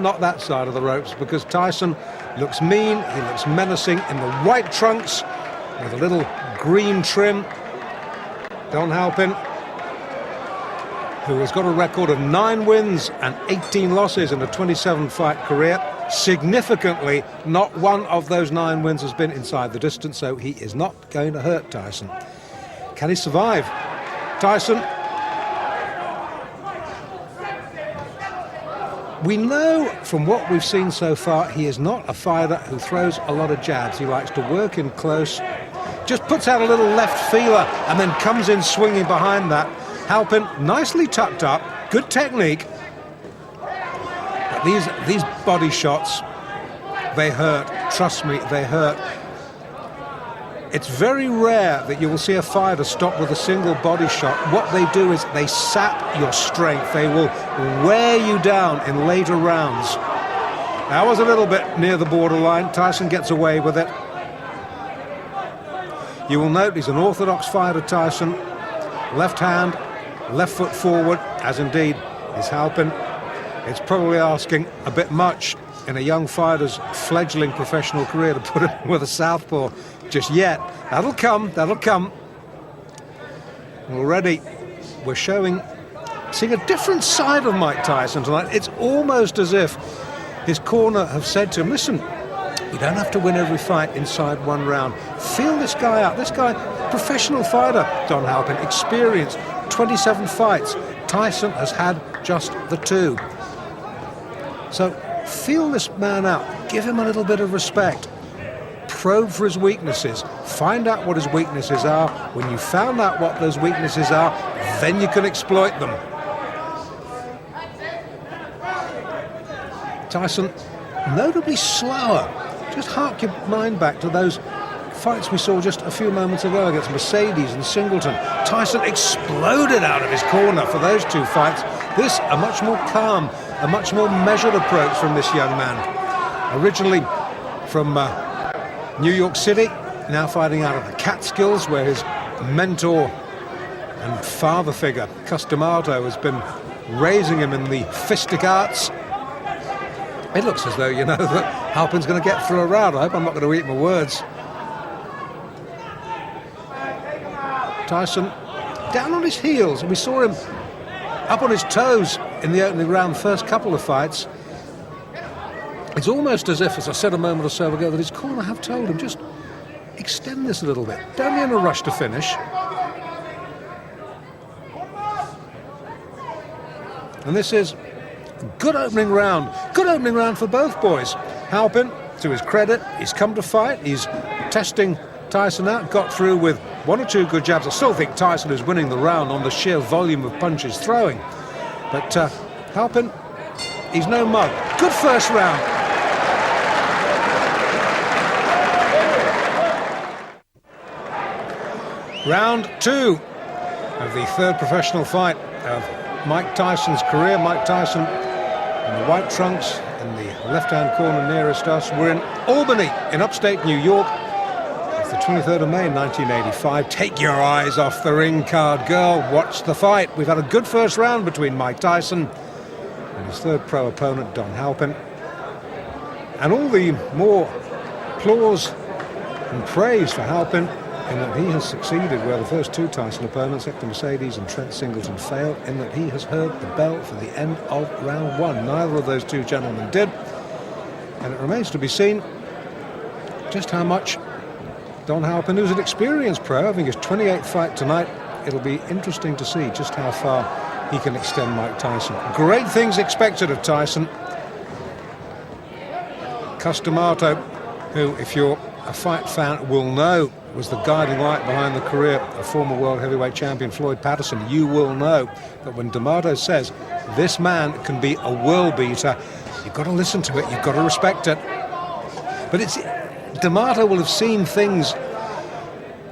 Not that side of the ropes, because Tyson looks mean, he looks menacing in the white trunks with a little green trim. Don Halpin, who has got a record of 9 wins and 18 losses in a 27-fight career. Significantly, not one of those 9 wins has been inside the distance, so he is not going to hurt Tyson. Can he survive? Tyson. We know from what we've seen so far, he is not a fighter who throws a lot of jabs. He likes to work in close, just puts out a little left feeler and then comes in swinging behind that. Halpin nicely tucked up, good technique. But these body shots, they hurt. Trust me, they hurt. It's very rare that you will see a fighter stop with a single body shot. What they do is they sap your strength. They will wear you down in later rounds. That was a little bit near the borderline. Tyson gets away with it. You will note he's an orthodox fighter, Tyson. Left hand, left foot forward, as indeed is Halpin. It's probably asking a bit much in a young fighter's fledgling professional career to put him with a southpaw just yet. That'll come, that'll come. Already we're seeing a different side of Mike Tyson tonight. It's almost as if his corner have said to him, listen, you don't have to win every fight inside one round. Feel this guy out. This guy, professional fighter, Don Halpin, experienced 27 fights. Tyson has had just the 2. So feel this man out. Give him a little bit of respect. Probe for his weaknesses. Find out what his weaknesses are. When you found out what those weaknesses are, then you can exploit them. Tyson, notably slower. Just hark your mind back to those fights we saw just a few moments ago against Mercedes and Singleton. Tyson exploded out of his corner for those 2 fights. This, a much more calm, a much more measured approach from this young man. Originally from New York City, now fighting out of the Catskills, where his mentor and father figure, Customato, has been raising him in the fistic arts. It looks as though, you know, that Halpin's going to get through a round. I hope I'm not going to eat my words. Tyson down on his heels. We saw him up on his toes in the opening round, first couple of fights. It's almost as if, as I said a moment or so ago, that his corner have told him, just extend this a little bit. Don't be in a rush to finish. And this is a good opening round. Good opening round for both boys. Halpin, to his credit, he's come to fight. He's testing Tyson out. Got through with 1 or 2 good jabs. I still think Tyson is winning the round on the sheer volume of punches throwing. But Halpin, he's no mug. Good first round. Round 2 of the 3rd professional fight of Mike Tyson's career. Mike Tyson in the white trunks in the left-hand corner nearest us. We're in Albany in upstate New York. It's the 23rd of May 1985. Take your eyes off the ring card, girl. Watch the fight. We've had a good first round between Mike Tyson and his 3rd pro opponent, Don Halpin. And all the more applause and praise for Halpin in that he has succeeded where the first 2 Tyson opponents, Hector Mercedes and Trent Singleton, failed, in that he has heard the bell for the end of round 1. Neither of those 2 gentlemen did. And it remains to be seen just how much Don Halpin, who's an experienced pro, having his 28th fight tonight, it'll be interesting to see just how far he can extend Mike Tyson. Great things expected of Tyson. Customato, who, if you're a fight fan, will know was the guiding light behind the career of former world heavyweight champion Floyd Patterson. You will know that when D'Amato says this man can be a world beater, you've got to listen to it, you've got to respect it. But D'Amato will have seen things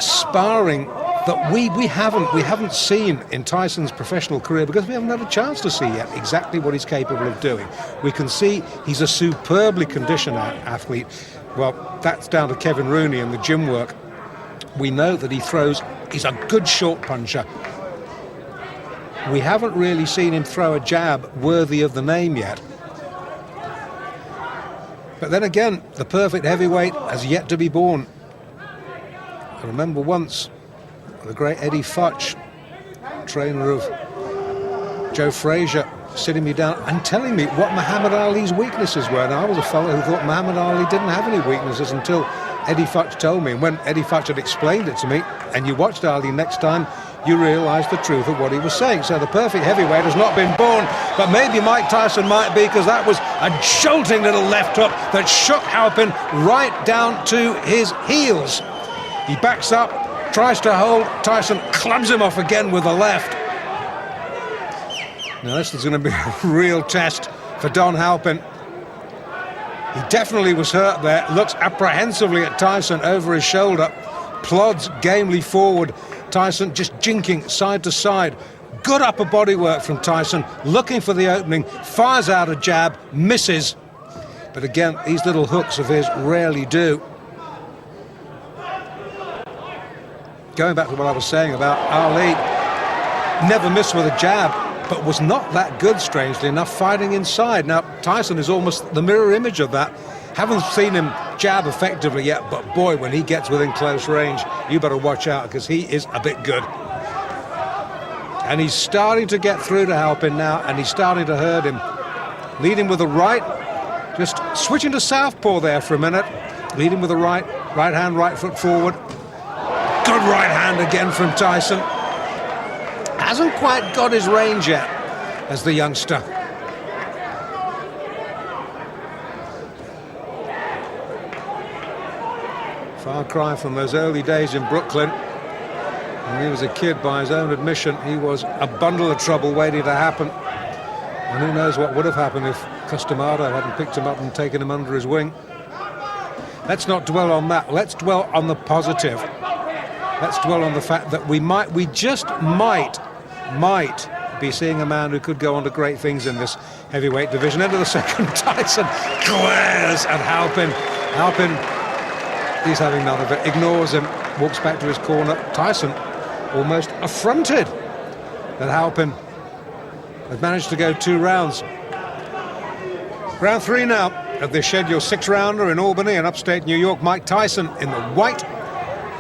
sparring that we haven't seen in Tyson's professional career, because we haven't had a chance to see yet exactly what he's capable of doing. We can see he's a superbly conditioned athlete. Well, that's down to Kevin Rooney and the gym work. We know that he's a good short puncher. We haven't really seen him throw a jab worthy of the name yet. But then again, the perfect heavyweight has yet to be born. I remember once the great Eddie Futch, trainer of Joe Frazier, sitting me down and telling me what Muhammad Ali's weaknesses were. And I was a fellow who thought Muhammad Ali didn't have any weaknesses until Eddie Futch told me. And when Eddie Futch had explained it to me, and you watched Ali next time, you realised the truth of what he was saying. So the perfect heavyweight has not been born, but maybe Mike Tyson might be, because that was a jolting little left hook that shook Halpin right down to his heels. He backs up, tries to hold, Tyson clubs him off again with the left. Now this is going to be a real test for Don Halpin. He definitely was hurt there, looks apprehensively at Tyson over his shoulder, plods gamely forward, Tyson just jinking side to side. Good upper body work from Tyson, looking for the opening, fires out a jab, misses. But again, these little hooks of his rarely do. Going back to what I was saying about Ali, never missed with a jab, but was not that good, strangely enough, fighting inside. Now, Tyson is almost the mirror image of that. Haven't seen him jab effectively yet, but boy, when he gets within close range, you better watch out, because he is a bit good. And he's starting to get through to Halpin now, and he's starting to hurt him. Leading with the right, just switching to southpaw there for a minute. Leading with the right hand, right foot forward. Good right hand again from Tyson. Hasn't quite got his range yet as the youngster. Far cry from those early days in Brooklyn. When he was a kid, by his own admission, he was a bundle of trouble waiting to happen. And who knows what would have happened if Customado hadn't picked him up and taken him under his wing. Let's not dwell on that. Let's dwell on the positive. Let's dwell on the fact that we just might be seeing a man who could go on to great things in this heavyweight division. End of the second, Tyson glares at Halpin. Halpin, he's having none of it, ignores him, walks back to his corner. Tyson almost affronted that Halpin had managed to go 2 rounds. Round 3 now of this scheduled 6-rounder in Albany in upstate New York. Mike Tyson in the white,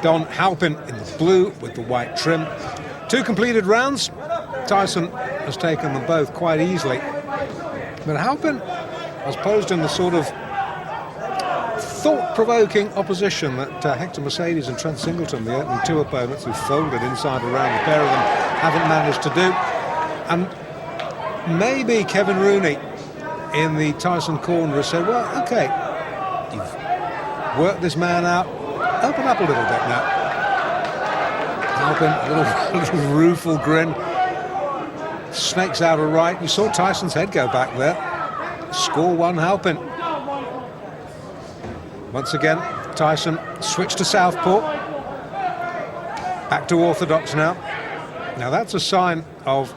Don Halpin in the blue with the white trim. 2 completed rounds. Tyson has taken them both quite easily. But Halpin has posed in the sort of thought-provoking opposition that Hector Mercedes and Trent Singleton, the opening 2 opponents who folded inside around, the pair of them haven't managed to do. And maybe Kevin Rooney in the Tyson corner has said, well, OK, you've worked this man out, open up a little bit now. Halpin, a little rueful grin, snakes out a right. You saw Tyson's head go back there. Score 1, Halpin. Once again, Tyson switched to southpaw. Back to orthodox now. Now that's a sign of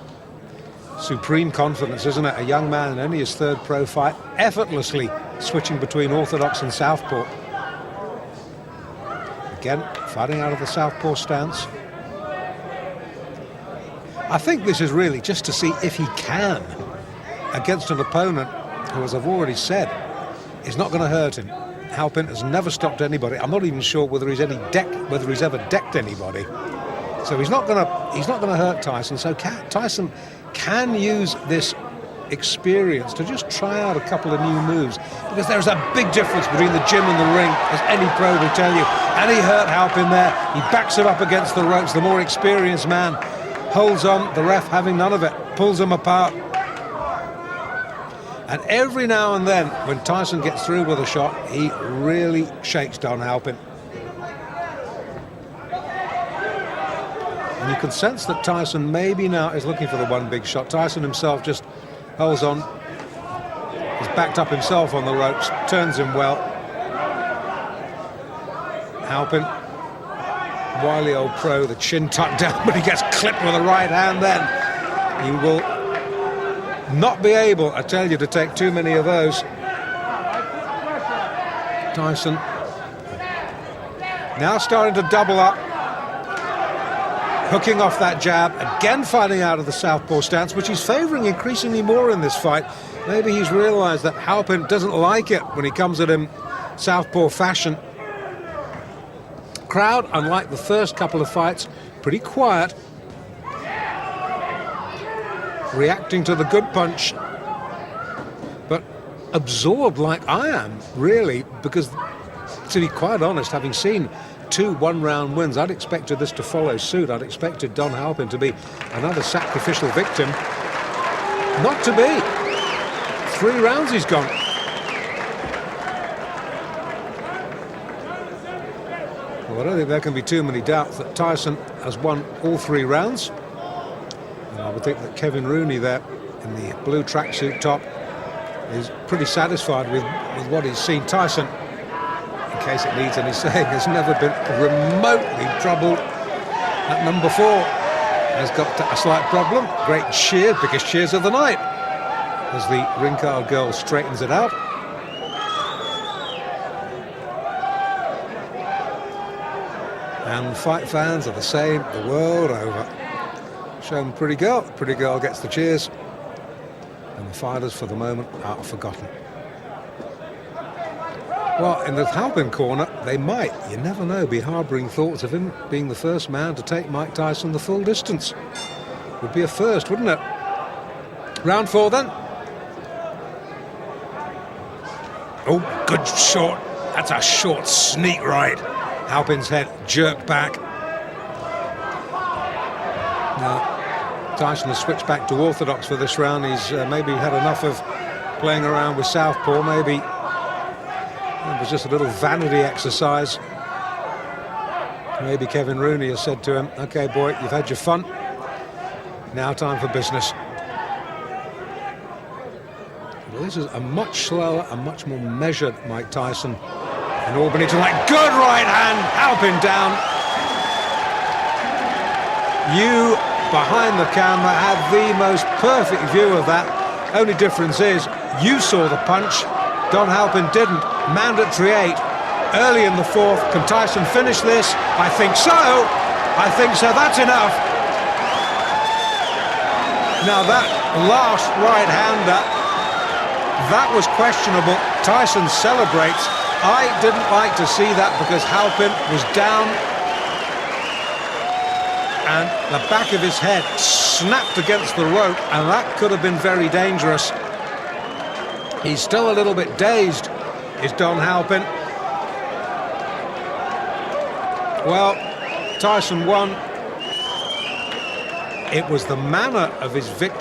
supreme confidence, isn't it? A young man in only his 3rd pro fight, effortlessly switching between orthodox and southpaw. Again, fighting out of the southpaw stance. I think this is really just to see if he can, against an opponent who, as I've already said, is not going to hurt him. Halpin has never stopped anybody. I'm not even sure whether he's ever decked anybody. So he's not going to hurt Tyson. So Tyson can use this experience to just try out a couple of new moves, because there's a big difference between the gym and the ring, as any pro will tell you. And he hurt Halpin there. He backs him up against the ropes. The more experienced man holds on, the ref having none of it, pulls him apart. And every now and then, when Tyson gets through with a shot, he really shakes Don Halpin. And you can sense that Tyson maybe now is looking for the one big shot. Tyson himself just holds on. He's backed up himself on the ropes, turns him well. Halpin, wily old pro, the chin tucked down, but he gets clipped with a right hand then. He will not be able, I tell you, to take too many of those. Tyson now starting to double up. hooking off that jab, again fighting out of the southpaw stance, which he's favouring increasingly more in this fight. Maybe he's realised that Halpin doesn't like it when he comes at him southpaw fashion. Crowd, unlike the first couple of fights, pretty quiet, reacting to the good punch, but absorbed like I am, really, because, to be quite honest, having seen 2 one-round wins, I'd expected this to follow suit. I'd expected Don Halpin to be another sacrificial victim. Not to be. 3 rounds he's gone. Well, I don't think there can be too many doubts that Tyson has won all 3 rounds. And I would think that Kevin Rooney there in the blue tracksuit top is pretty satisfied with what he's seen. Tyson, in case it needs any saying, has never been remotely troubled at number 4. Has got a slight problem. Great cheer, biggest cheers of the night, as the ring-card girl straightens it out. And fight fans are the same the world over. Show them pretty girl. Pretty girl gets the cheers. And the fighters, for the moment, are forgotten. Well, in the Halpin corner, they might, you never know, be harbouring thoughts of him being the first man to take Mike Tyson the full distance. Would be a first, wouldn't it? Round 4, then. Oh, good shot. That's a short sneak right. Halpin's head jerked back. Now, Tyson has switched back to orthodox for this round. He's maybe had enough of playing around with southpaw. Maybe it was just a little vanity exercise. Maybe Kevin Rooney has said to him, "Okay, boy, you've had your fun. Now time for business." Well, this is a much slower and much more measured Mike Tyson. And Albany tonight, good right hand, Halpin down. You, behind the camera, had the most perfect view of that. Only difference is, you saw the punch, Don Halpin didn't. Mandatory 8, early in the 4th. Can Tyson finish this? I think so. I think so, that's enough. Now that last right-hander, that was questionable. Tyson celebrates. I didn't like to see that because Halpin was down and the back of his head snapped against the rope, and that could have been very dangerous. He's still a little bit dazed, is Don Halpin. Well, Tyson won. It was the manner of his victory.